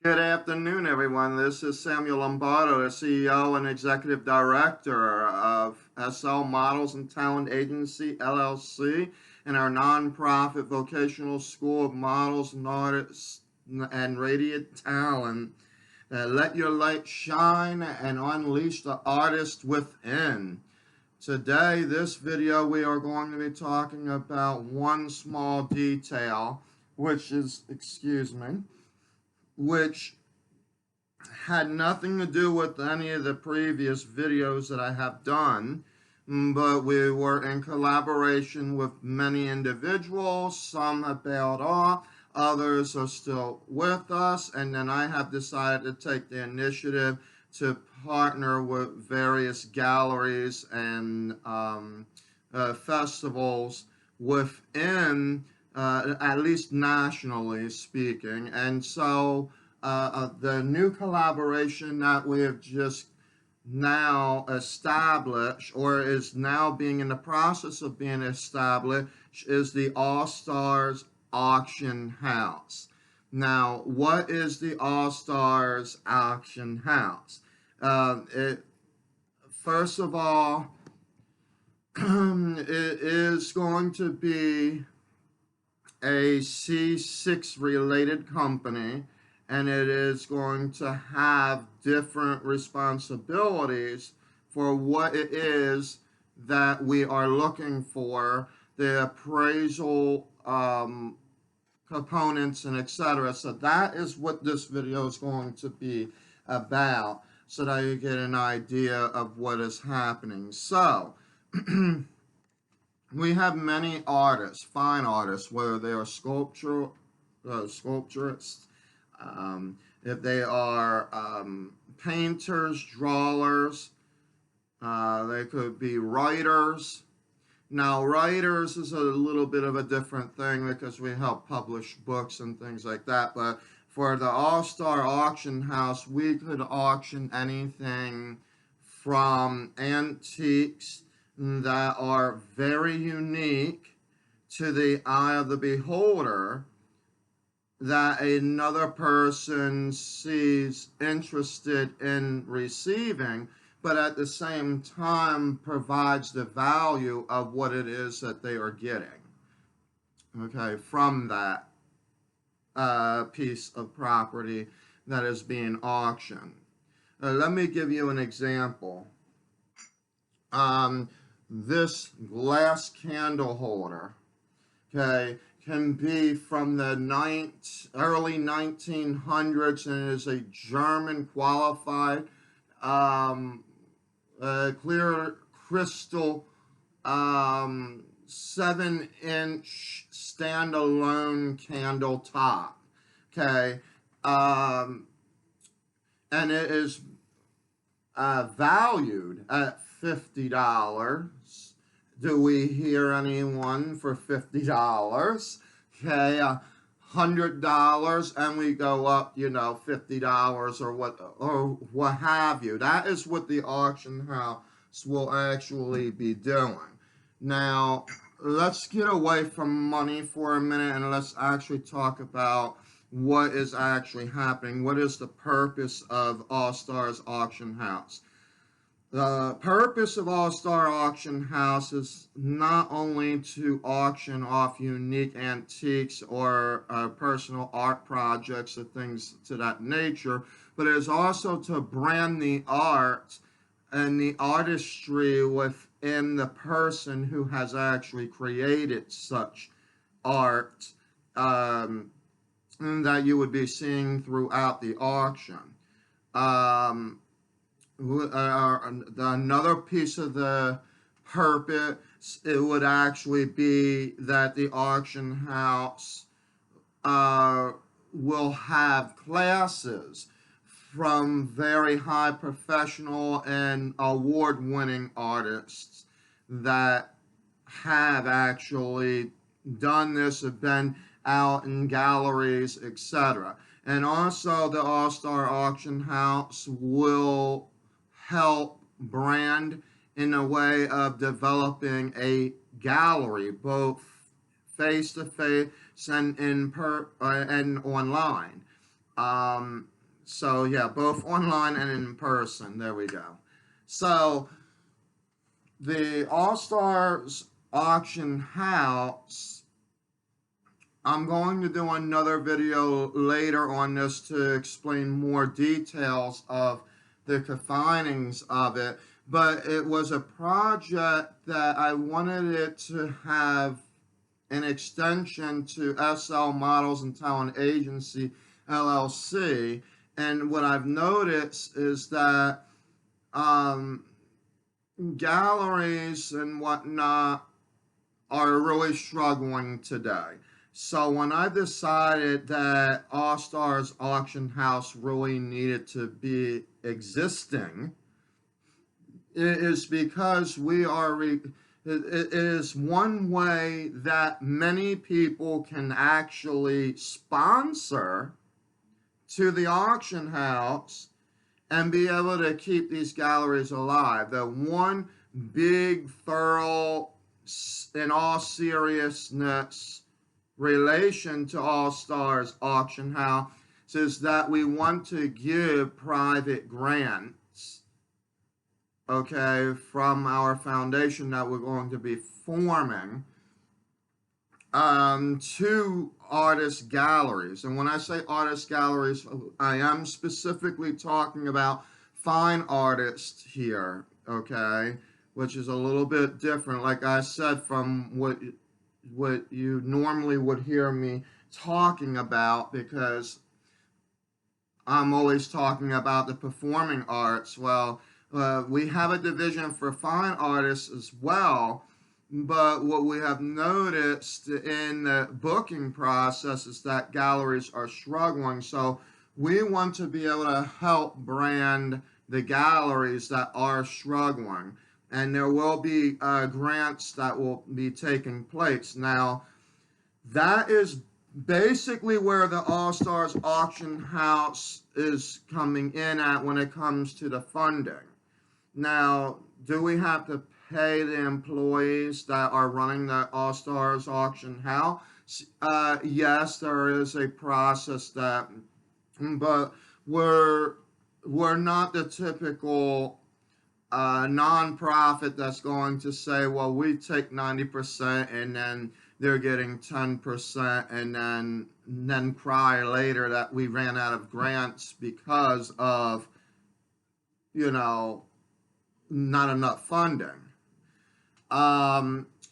Good afternoon, everyone. This is Samuel Lombardo, the CEO and Executive Director of SL Models and Talent Agency, LLC, and our nonprofit vocational school of models and artists and radiant talent. Let your light shine and unleash the artist within. Today, this video, we are going to be talking about one small detail, which had nothing to do with any of the previous videos that I have done, but we were in collaboration with many individuals. Some have bailed off, others are still with us, and then I have decided to take the initiative to partner with various galleries and festivals within, at least nationally speaking. And so the new collaboration that we have just now established, or is now being in the process of being established, is the All Stars Auction House. Now, what is the All Stars Auction House? First of all, it is going to be a C6 related company, and it is going to have different responsibilities for what it is that we are looking for, the appraisal components, and etc. So that is what this video is going to be about, so that you get an idea of what is happening. So we have many artists, fine artists, whether they are sculpturists, if they are painters, drawers, they could be writers. Now, writers is a little bit of a different thing because we help publish books and things like that. But for the All-Star Auction House, we could auction anything from antiques that are very unique to the eye of the beholder, that another person sees interested in receiving, but at the same time provides the value of what it is that they are getting, okay, from that piece of property that is being auctioned. Let me give you an example. This glass candle holder, okay, can be from the early 1900s, and is a German qualified clear crystal 7-inch standalone candle top, okay, and it is valued at $50. Do we hear anyone for $50? Okay, $100, and we go up, $50 or what have you. That is what the auction house will actually be doing. Now, let's get away from money for a minute and let's actually talk about what is actually happening. What is the purpose of All Stars Auction House? The purpose of All Star Auction House is not only to auction off unique antiques or personal art projects or things to that nature, but it is also to brand the art and the artistry within the person who has actually created such art that you would be seeing throughout the auction. Another piece of the purpose, it would actually be that the auction house will have classes from very high professional and award-winning artists that have actually done this, have been out in galleries, etc. And also the All-Star Auction House will help brand in a way of developing a gallery, both face-to-face and online. So yeah, both online and in person. There we go. So the All Stars auction house, I'm going to do another video later on this to explain more details of the confinings of it, but it was a project that I wanted it to have an extension to SL Models and Talent Agency LLC, and what I've noticed is that um, galleries and whatnot are really struggling today. So when I decided that All Stars Auction House really needed to be existing, it is because it is one way that many people can actually sponsor to the auction house and be able to keep these galleries alive. The one big, thorough, in all seriousness, relation to All Stars Auction House is that we want to give private grants, okay, from our foundation that we're going to be forming to artist galleries. And when I say artist galleries, I am specifically talking about fine artists here, okay, which is a little bit different, like I said, from what you normally would hear me talking about, because I'm always talking about the performing arts. Well, we have a division for fine artists as well, but what we have noticed in the booking process is that galleries are struggling. So we want to be able to help brand the galleries that are struggling. And there will be grants that will be taking place. Now, that is basically where the All Stars Auction House is coming in at when it comes to the funding. Now, do we have to pay the employees that are running the All Stars Auction House? Yes, there is a process that, but we're not the typical nonprofit that's going to say, well, we take 90% and then they're getting 10% and then cry later that we ran out of grants because of, not enough funding.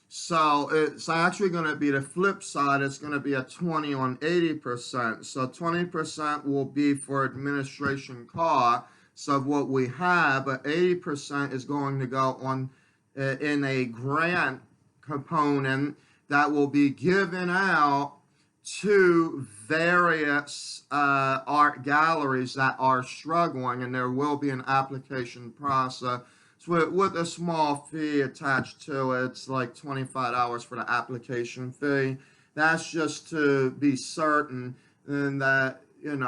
So it's actually going to be the flip side. It's going to be a 20 on 80%. So 20% will be for administration costs of what we have, but 80% is going to go on in a grant component that will be given out to various art galleries that are struggling, and there will be an application process with a small fee attached to it. It's like $25 for the application fee. That's just to be certain and that, and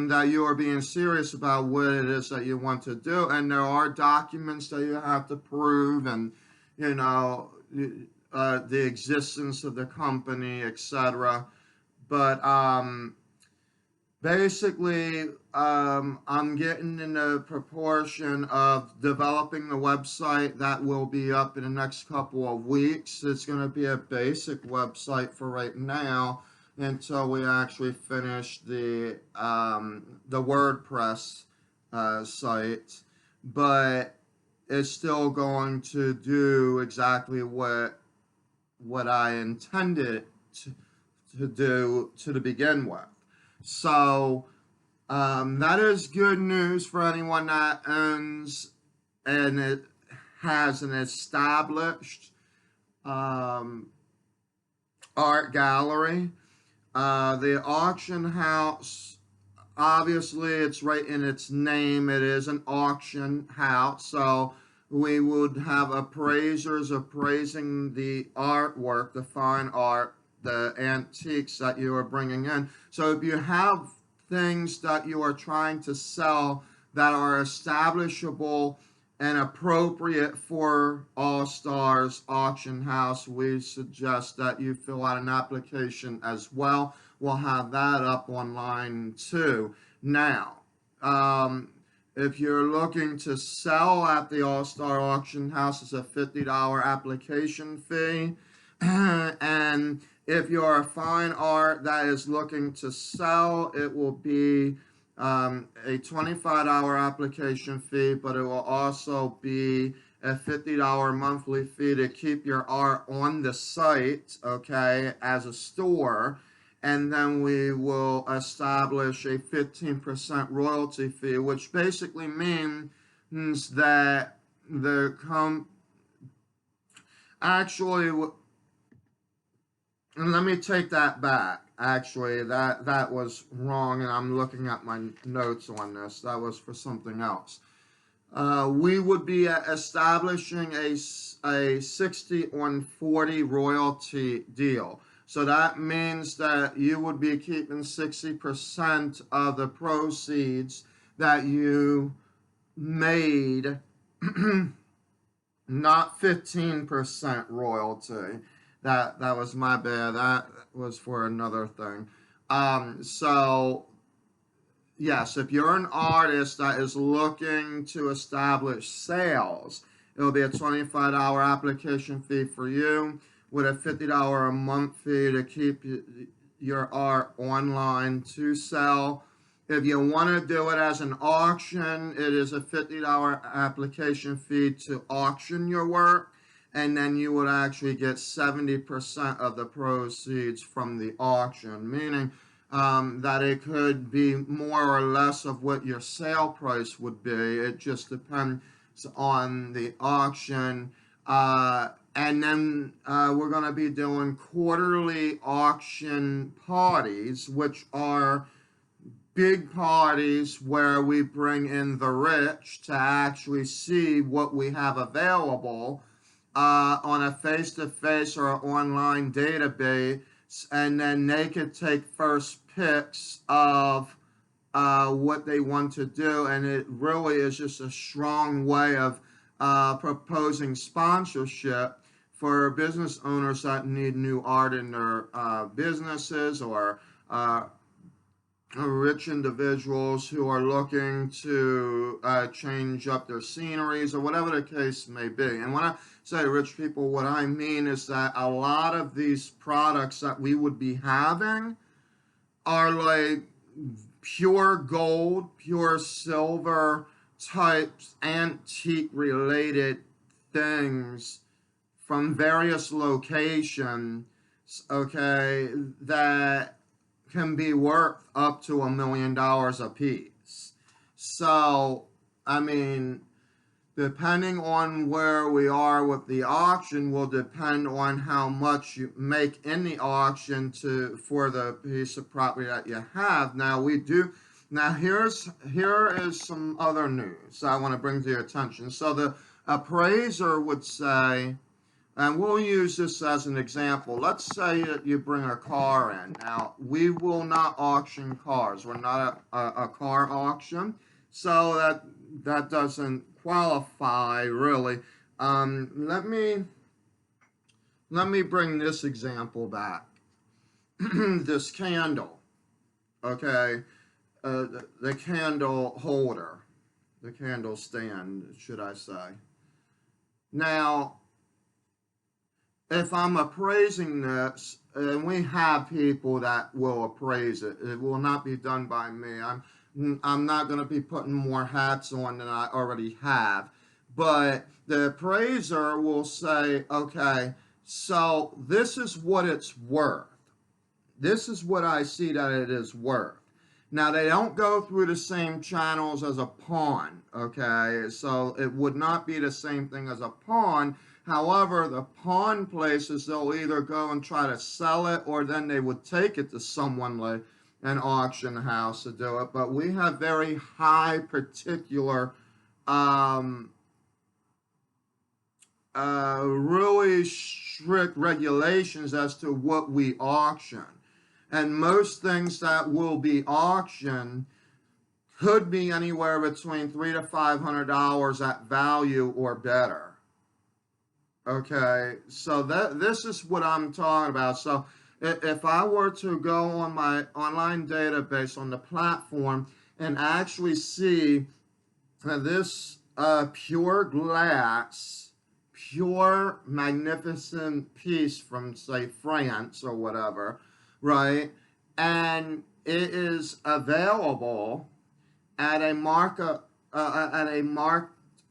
that you are being serious about what it is that you want to do. And there are documents that you have to prove, and, the existence of the company, etc. But basically, I'm getting in the proportion of developing the website that will be up in the next couple of weeks. It's going to be a basic website for right now until we actually finish the WordPress site, but it's still going to do exactly what I intended to do to begin with. So that is good news for anyone that owns and it has an established art gallery. The auction house, obviously it's right in its name, it is an auction house, so we would have appraisers appraising the artwork, the fine art, the antiques that you are bringing in. So if you have things that you are trying to sell that are establishable and appropriate for All Stars Auction House, we suggest that you fill out an application as well. we'll have that up online too. Now, if you're looking to sell at the All-Star Auction House, it's a $50 application fee. And if you're a fine art that is looking to sell, it will be a $25 application fee, but it will also be a $50 monthly fee to keep your art on the site, okay, as a store. And then we will establish a 15% royalty fee, which basically means that actually, and let me take that back. Actually, that was wrong, and I'm looking at my notes on this. That was for something else. We would be establishing a 60-on-40 royalty deal. So that means that you would be keeping 60% of the proceeds that you made, not 15% royalty. That was my bad. That was for another thing. So yes, if you're an artist that is looking to establish sales, it'll be a $25 application fee for you with a $50 a month fee to keep your art online to sell. If you want to do it as an auction, it is a $50 application fee to auction your work, and then you would actually get 70% of the proceeds from the auction, meaning that it could be more or less of what your sale price would be. It just depends on the auction. And then we're going to be doing quarterly auction parties, which are big parties where we bring in the rich to actually see what we have available on a face-to-face or online database, and then they could take first picks of what they want to do, and it really is just a strong way of proposing sponsorship for business owners that need new art in their businesses, or rich individuals who are looking to change up their sceneries, or whatever the case may be. And when I say rich people, what I mean is that a lot of these products that we would be having are like pure gold, pure silver types, antique related things from various locations, okay, that can be worth up to $1 million a piece. So, I mean, depending on where we are with the auction will depend on how much you make in the auction for the piece of property that you have. Now here is some other news I want to bring to your attention. So the appraiser would say, and we'll use this as an example. Let's say that you bring a car in. Now, we will not auction cars. We're not a car auction, so that doesn't qualify really. Let me bring this example back. This candle, okay, the candle holder, the candle stand, should I say. Now, if I'm appraising this, and we have people that will appraise it, it will not be done by me. I'm not going to be putting more hats on than I already have. But the appraiser will say, okay, so this is what it's worth. This is what I see that it is worth. Now, they don't go through the same channels as a pawn, okay? So it would not be the same thing as a pawn. However, the pawn places, they'll either go and try to sell it, or then they would take it to someone like an auction house to do it. But we have very high particular, really strict regulations as to what we auction. And most things that will be auctioned could be anywhere between $300 to $500 at value or better. Okay, so this is what I'm talking about. So If I were to go on my online database on the platform and actually see this pure glass, pure magnificent piece from, say, France or whatever, right? And it is available at a marked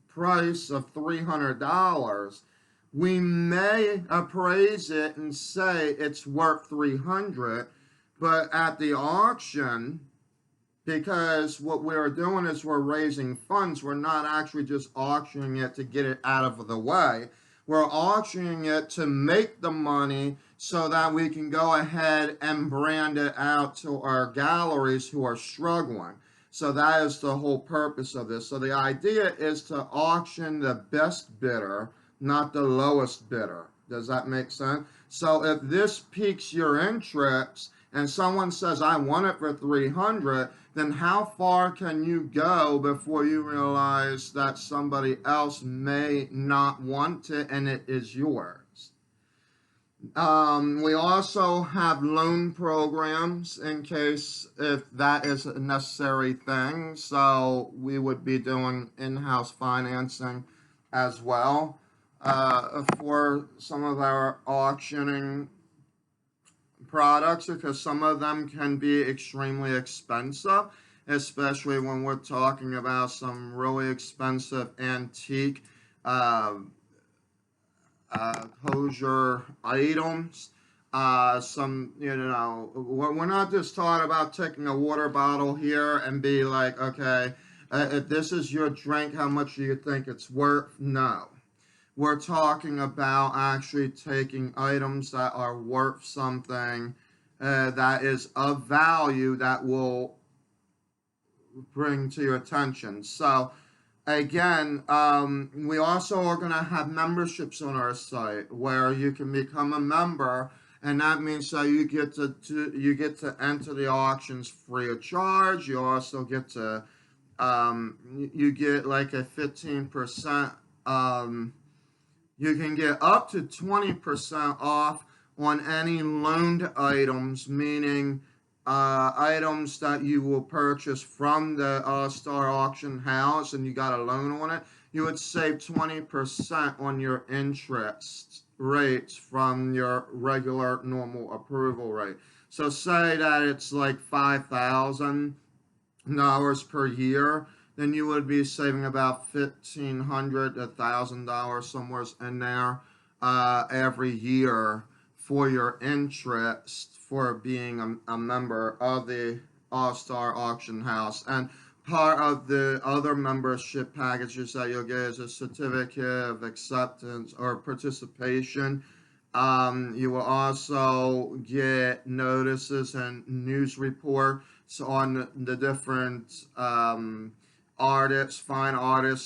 price of $300. We may appraise it and say it's worth 300, but at the auction, because what we're doing is we're raising funds. We're not actually just auctioning it to get it out of the way. We're auctioning it to make the money so that we can go ahead and brand it out to our galleries who are struggling. So that is the whole purpose of this. So the idea is to auction the best bidder, not the lowest bidder. Does that make sense? So if this piques your interest and someone says, I want it for 300, then how far can you go before you realize that somebody else may not want it and it is yours? We also have loan programs in case if that is a necessary thing. So we would be doing in-house financing as well for some of our auctioning products, because some of them can be extremely expensive, especially when we're talking about some really expensive antique uh, kosher items. We're not just talking about taking a water bottle here and be like, okay, if this is your drink, how much do you think it's worth? No. We're talking about actually taking items that are worth something that is of value that will bring to your attention. So, again, we also are going to have memberships on our site where you can become a member, and that means that you get to enter the auctions free of charge. You also get to you get like a 15%. You can get up to 20% off on any loaned items, meaning items that you will purchase from the All-Star Auction House and you got a loan on it. You would save 20% on your interest rates from your regular normal approval rate. So say that it's like $5,000 per year, then you would be saving about $1,500 to $1,000 somewhere in there every year for your interest for being a member of the All-Star Auction House. And part of the other membership packages that you'll get is a certificate of acceptance or participation. You will also get notices and news reports on the different fine artists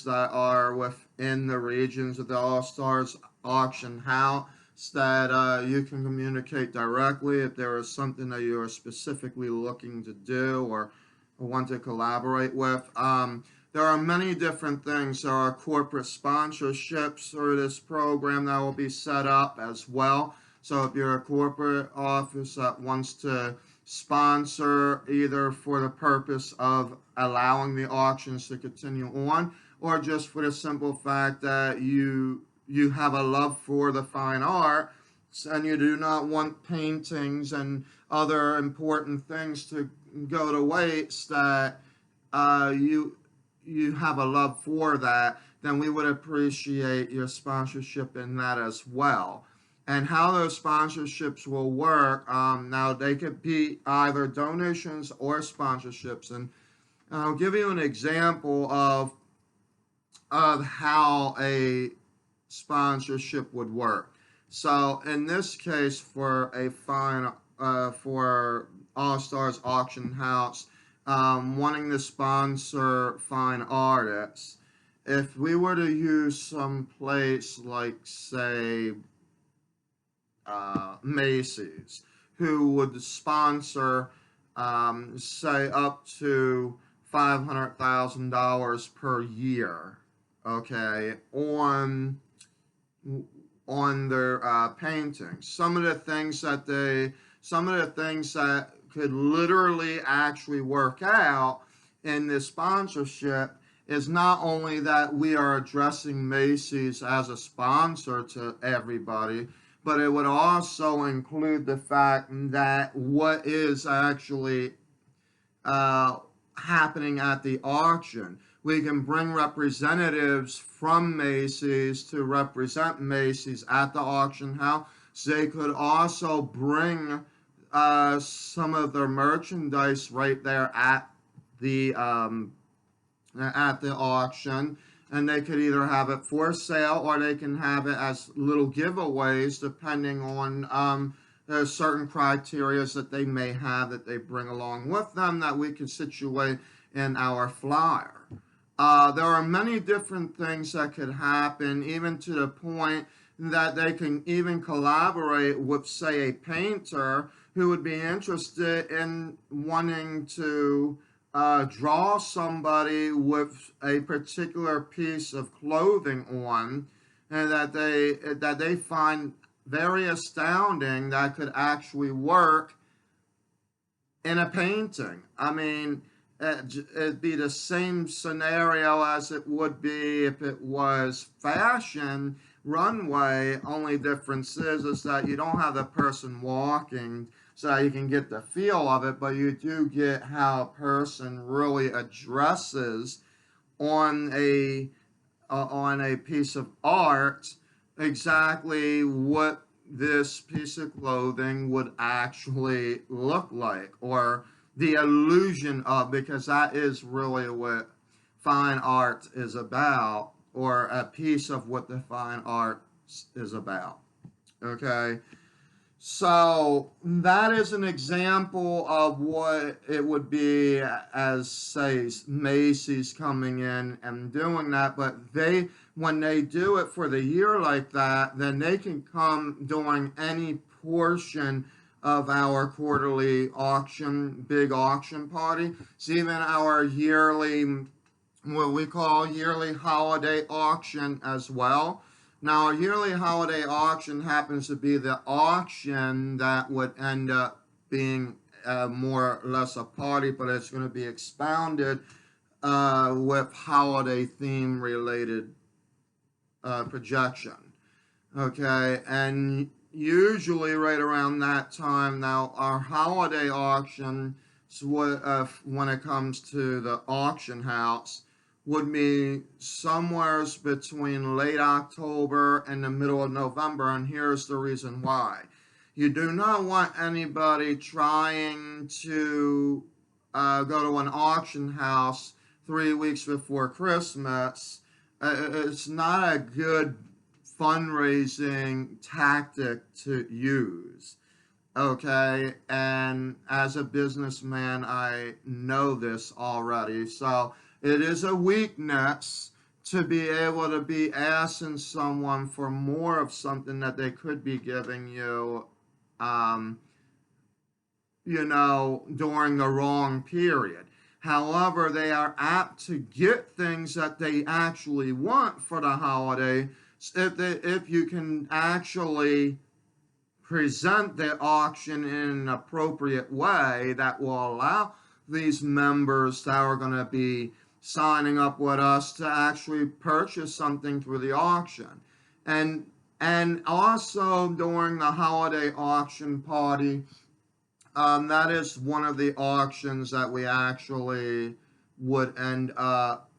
that are within the regions of the All-Stars Auction House that you can communicate directly if there is something that you are specifically looking to do or want to collaborate with. There are many different things. There are corporate sponsorships through this program that will be set up as well. So if you're a corporate office that wants to sponsor either for the purpose of allowing the auctions to continue on or just for the simple fact that you have a love for the fine art and you do not want paintings and other important things to go to waste, that you have a love for that, then we would appreciate your sponsorship in that as well. And how those sponsorships will work, now they could be either donations or sponsorships. And I'll give you an example of how a sponsorship would work. So in this case, for a for All Stars Auction House, wanting to sponsor fine artists, if we were to use some place like, say, Macy's, who would sponsor, say, up to $500,000 per year, okay, on their paintings. Some of the things that they some of the things that could literally actually work out in this sponsorship is not only that we are addressing Macy's as a sponsor to everybody, but it would also include the fact that what is actually happening at the auction. We can bring representatives from Macy's to represent Macy's at the auction house. They could also bring some of their merchandise right there at the auction, and they could either have it for sale or they can have it as little giveaways depending on there's certain criteria that they may have that they bring along with them that we can situate in our flyer. There are many different things that could happen, even to the point that they can even collaborate with, say, a painter who would be interested in wanting to draw somebody with a particular piece of clothing on, and that they find very astounding that could actually work in a painting. I mean, it'd be the same scenario as it would be if it was fashion runway. Only difference is that you don't have the person walking so you can get the feel of it, but you do get how a person really addresses on a piece of art exactly what this piece of clothing would actually look like, or the illusion of, because that is really what fine art is about, or a piece of what the fine art is about. Okay, so that is an example of what it would be as, say, Macy's coming in and doing that. But when they do it for the year like that, then they can come during any portion of our quarterly auction, big auction party. It's even our yearly, what we call yearly holiday auction as well. Now, a yearly holiday auction happens to be the auction that would end up being more or less a party, but it's going to be expounded with holiday theme related projection. Okay, and usually right around that time, now our holiday auction, when it comes to the auction house, would be somewhere between late October and the middle of November, and here's the reason why. You do not want anybody trying to go to an auction house 3 weeks before Christmas. It's not a good fundraising tactic to use. Okay, and as a businessman, I know this already. So it is a weakness to be able to be asking someone for more of something that they could be giving you, during the wrong period. However, they are apt to get things that they actually want for the holiday if you can actually present the auction in an appropriate way that will allow these members that are going to be signing up with us to actually purchase something through the auction. And also during the holiday auction party, that is one of the auctions that we actually would end up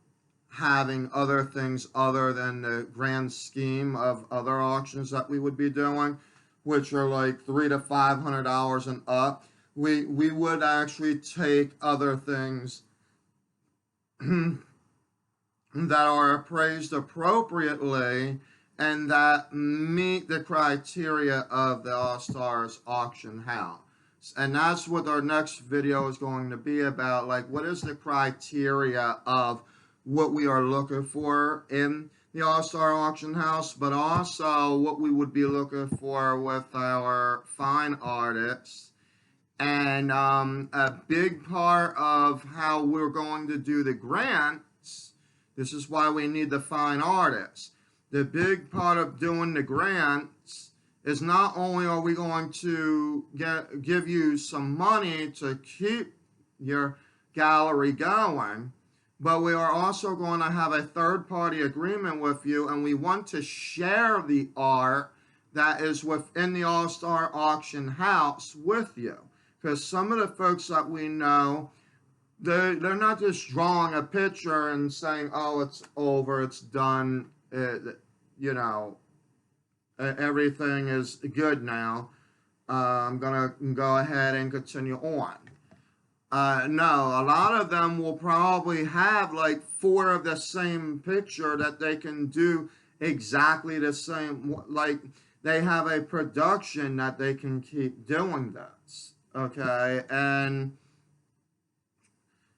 having other things other than the grand scheme of other auctions that we would be doing, which are like $300 to $500 and up. We would actually take other things that are appraised appropriately and that meet the criteria of the All-Stars auction house. And that's what our next video is going to be about. Like, what is the criteria of what we are looking for in the All-Star auction house, but also what we would be looking for with our fine artists. And a big part of how we're going to do the grants, this is why we need the fine artists. The big part of doing the grants is not only are we going to give you some money to keep your gallery going, but we are also going to have a third-party agreement with you, and we want to share the art that is within the All-Star Auction House with you. Because some of the folks that we know, they're not just drawing a picture and saying, oh, it's over, it's done, you know, everything is good now. I'm going to go ahead and continue on. No, a lot of them will probably have like 4 of the same picture that they can do exactly the same. Like they have a production that they can keep doing this. Okay, and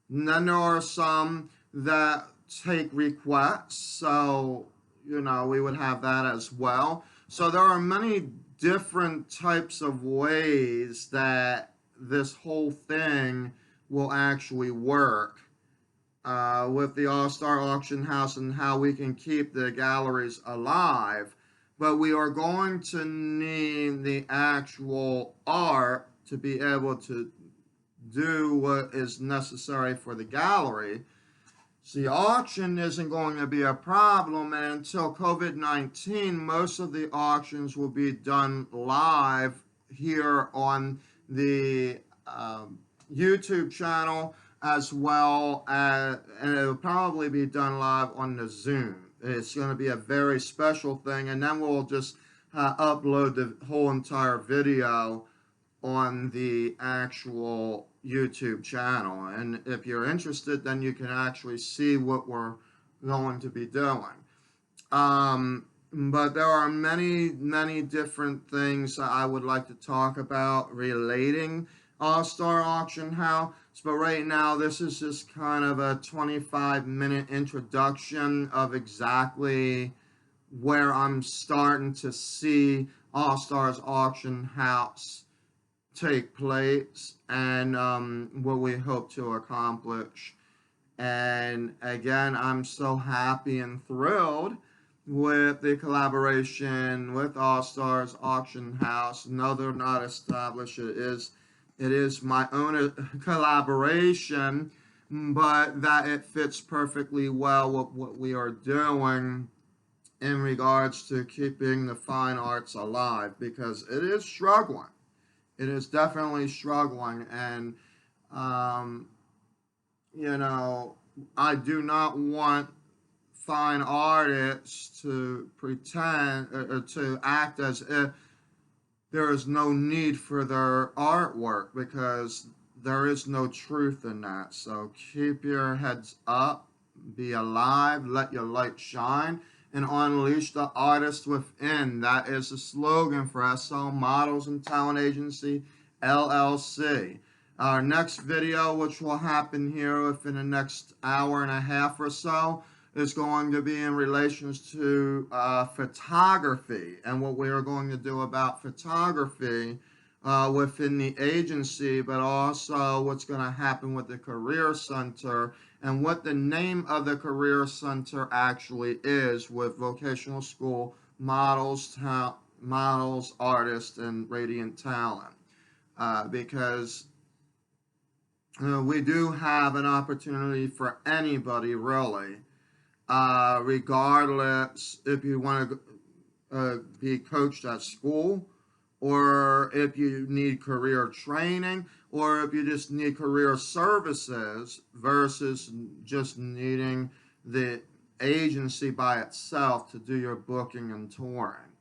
then there are some that take requests, so you know we would have that as well. So there are many different types of ways that this whole thing will actually work with the All-Star Auction House and how we can keep the galleries alive. But we are going to need the actual art to be able to do what is necessary for the gallery. So the auction isn't going to be a problem, and until COVID-19, most of the auctions will be done live here on the YouTube channel, as well as, and it'll probably be done live on the Zoom. It's going to be a very special thing, and then we'll just upload the whole entire video on the actual YouTube channel. And if you're interested, then you can actually see what we're going to be doing. But there are many different things that I would like to talk about relating All-Star Auction House. But right now, this is just kind of a 25-minute introduction of exactly where I'm starting to see All-Stars Auction House take place and what we hope to accomplish. And again, I'm so happy and thrilled with the collaboration with All-Stars Auction House. No, they're not established. It is my own collaboration, but that it fits perfectly well with what we are doing in regards to keeping the fine arts alive, because it is struggling. It is definitely struggling, and you know, I do not want fine artists to pretend or to act as if there is no need for their artwork, because there is no truth in that. So keep your heads up, be alive, let your light shine, and unleash the artist within. That is the slogan for SL Models and Talent Agency, LLC. Our next video, which will happen here within the next hour and a half or so, is going to be in relations to photography and what we are going to do about photography within the agency, but also what's going to happen with the Career Center and what the name of the Career Center actually is with Vocational School Models, Artists, and Radiant Talent. Because we do have an opportunity for anybody, really, regardless if you want to be coached at school, or if you need career training, or if you just need career services versus just needing the agency by itself to do your booking and touring.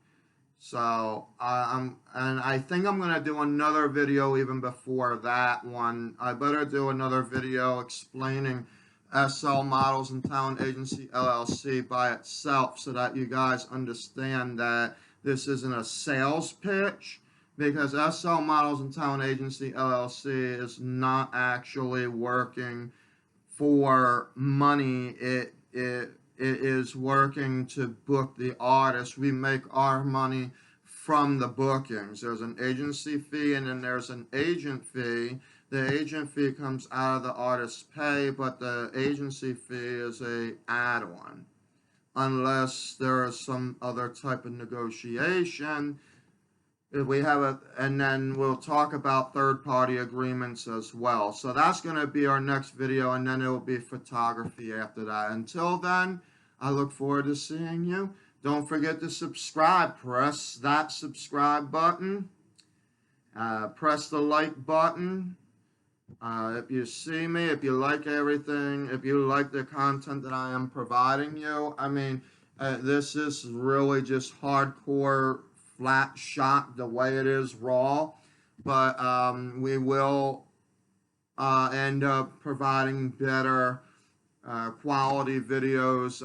So and I think I'm going to do another video even before that one. I better do another video explaining SL Models and Talent Agency LLC by itself, so that you guys understand that this isn't a sales pitch, because SL Models and Talent Agency LLC is not actually working for money. It is working to book the artist. We make our money from the bookings. There's an agency fee, and then there's an agent fee. The agent fee comes out of the artist's pay, but the agency fee is a add-on, unless there is some other type of negotiation we have a, and then we'll talk about third-party agreements as well. So that's going to be our next video, and then it will be photography after that. Until then, I look forward to seeing you. Don't forget to subscribe. Press that subscribe button. Press the like button. If you see me, if you like everything, if you like the content that I am providing you, I mean, this is really just hardcore flat shot the way it is raw, but we will end up providing better quality videos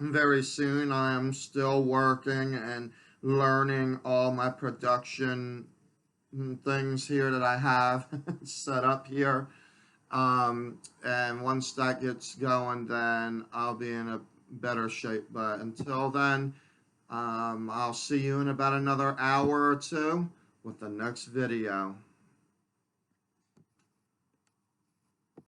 very soon. I am still working and learning all my production things here that I have set up here. And once that gets going, then I'll be in a better shape. But until then, I'll see you in about another hour or two with the next video.